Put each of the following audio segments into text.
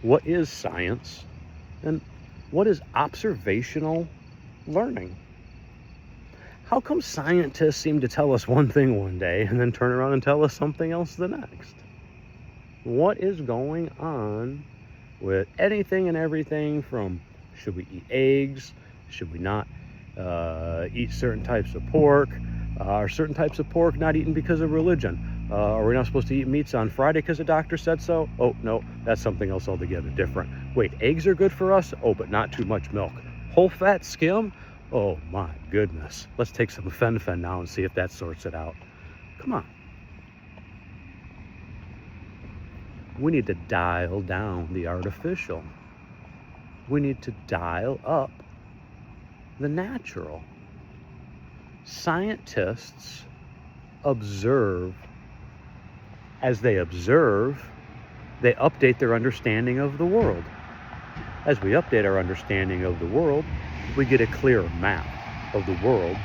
What is science? And what is observational learning? How come scientists seem to tell us one thing one day and then turn around and tell us something else the next? What is going on with anything and everything from should we eat eggs? Should we not eat certain types of pork? Are certain types of pork not eaten because of religion? Are we not supposed to eat meats on Friday because the doctor said so? Oh, no, that's something else altogether different. Wait, eggs are good for us? Oh, but not too much milk. Whole fat skim? Oh my goodness. Let's take some fen-phen now and see if that sorts it out. Come on. We need to dial down the artificial. We need to dial up the natural. Scientists observe. As they observe, they update their understanding of the world. As we update our understanding of the world, we get a clearer map of the world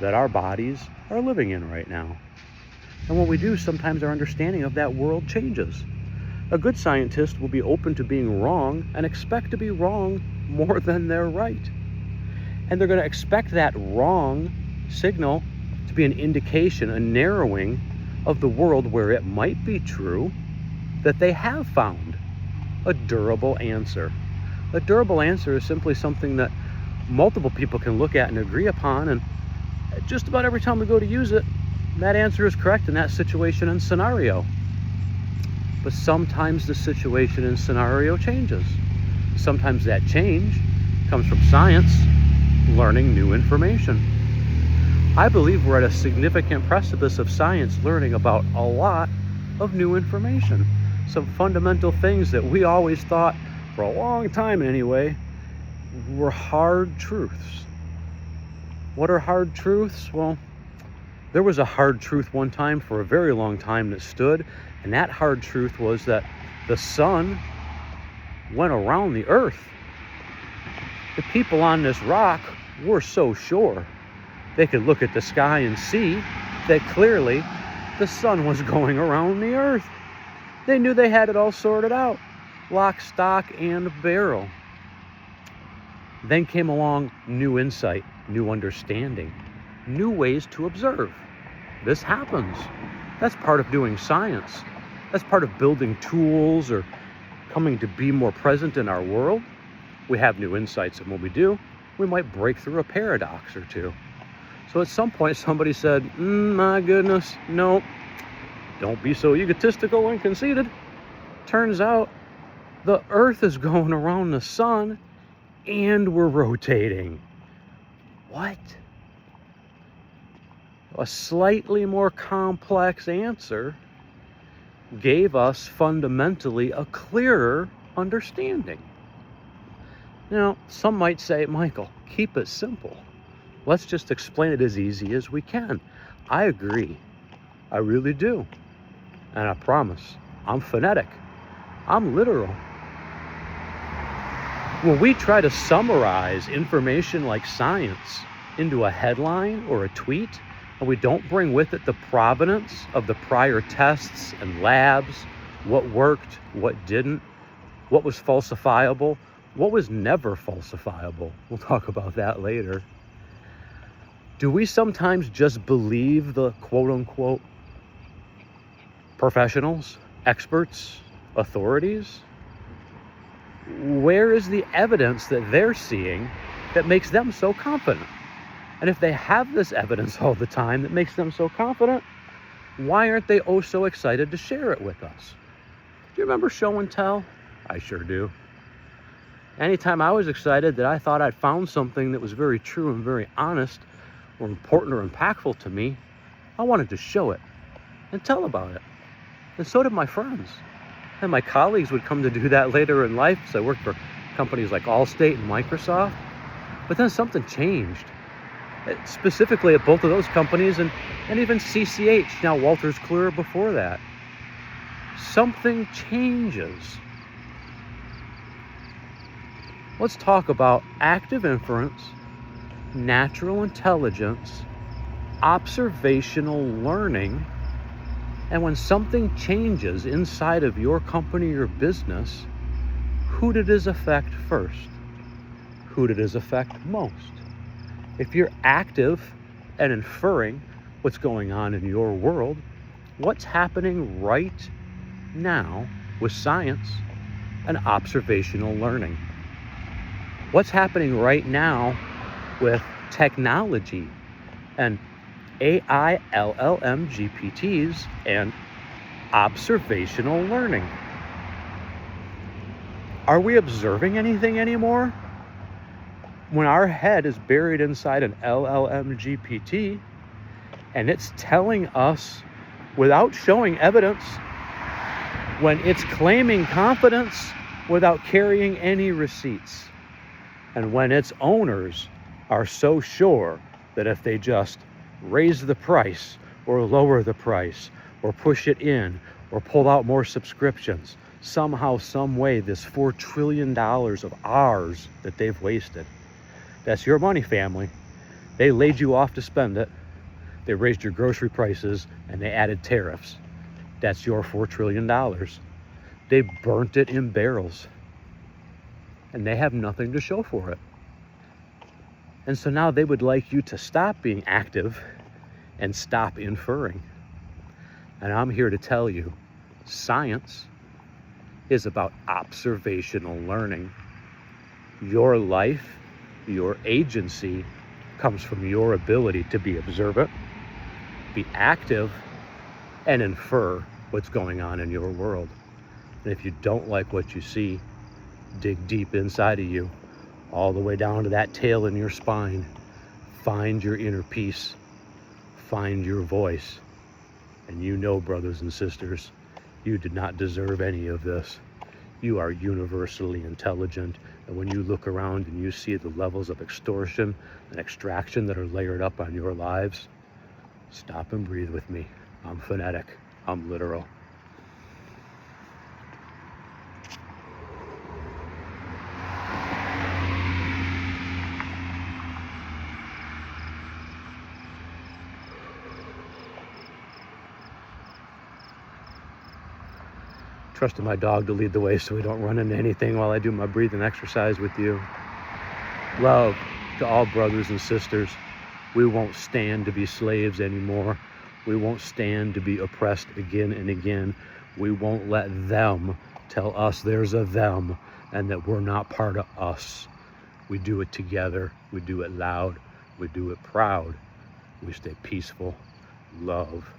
that our bodies are living in right now. And when we do, sometimes our understanding of that world changes. A good scientist will be open to being wrong and expect to be wrong more than they're right. And they're going to expect that wrong signal to be an indication, a narrowing of the world where it might be true that they have found a durable answer. A durable answer is simply something that multiple people can look at and agree upon, and just about every time we go to use it, that answer is correct in that situation and scenario. But sometimes the situation and scenario changes. Sometimes that change comes from science learning new information. I believe we're at a significant precipice of science learning about a lot of new information. Some fundamental things that we always thought, for a long time anyway, were hard truths. What are hard truths? Well, there was a hard truth one time for a very long time that stood, and that hard truth was that the sun went around the earth. The people on this rock were so sure. They could look at the sky and see that clearly the sun was going around the earth. They knew they had it all sorted out, lock, stock, and barrel. Then came along new insight, new understanding, new ways to observe. This happens. That's part of doing science. That's part of building tools or coming to be more present in our world. We have new insights, and when we do, we might break through a paradox or two. So at some point, somebody said, my goodness, no, don't be so egotistical and conceited. Turns out the earth is going around the sun and we're rotating. What? A slightly more complex answer gave us fundamentally a clearer understanding. Now, some might say, Michael, keep it simple. Let's just explain it as easy as we can. I agree. I really do. And I promise, I'm phonetic. I'm literal. When we try to summarize information like science into a headline or a tweet, and we don't bring with it the provenance of the prior tests and labs, what worked, what didn't, what was falsifiable, what was never falsifiable. We'll talk about that later. Do we sometimes just believe the quote-unquote professionals, experts, authorities? Where is the evidence that they're seeing that makes them so confident? And if they have this evidence all the time that makes them so confident, why aren't they oh so excited to share it with us? Do you remember show and tell? I sure do. Anytime I was excited that I thought I'd found something that was very true and very honest or important or impactful to me, I wanted to show it and tell about it. And so did my friends. And my colleagues would come to do that later in life. So I worked for companies like Allstate and Microsoft. But then something changed, specifically at both of those companies and even CCH, now Wolters Kluwer before that. Something changes. Let's talk about active inference, natural intelligence, observational learning, and when something changes inside of your company or business, who did it affect first? Who did it affect most? If you're active and inferring what's going on in your world, what's happening right now with science and observational learning? What's happening right now with technology and AI, LLM, GPTs, and observational learning? Are we observing anything anymore? When our head is buried inside an LLM GPT and it's telling us without showing evidence, when it's claiming confidence without carrying any receipts, and when its owners are so sure that if they just raise the price or lower the price or push it in or pull out more subscriptions, somehow, some way, this $4 trillion of ours that they've wasted, that's your money, family. They laid you off to spend it. They raised your grocery prices and they added tariffs. That's your $4 trillion. They burnt it in barrels and they have nothing to show for it. And so now they would like you to stop being active and stop inferring. And I'm here to tell you, science is about observational learning. Your life, your agency comes from your ability to be observant, be active, and infer what's going on in your world. And if you don't like what you see, dig deep inside of you, all the way down to that tail in your spine. Find your inner peace. Find your voice. And you know, brothers and sisters, you did not deserve any of this. You are universally intelligent. And when you look around and you see the levels of extortion and extraction that are layered up on your lives, stop and breathe with me. I'm phonetic. I'm literal. Trusting my dog to lead the way so we don't run into anything while I do my breathing exercise with you. Love to all brothers and sisters. We won't stand to be slaves anymore. We won't stand to be oppressed again and again. We won't let them tell us there's a them and that we're not part of us. We do it together. We do it loud. We do it proud. We stay peaceful. Love.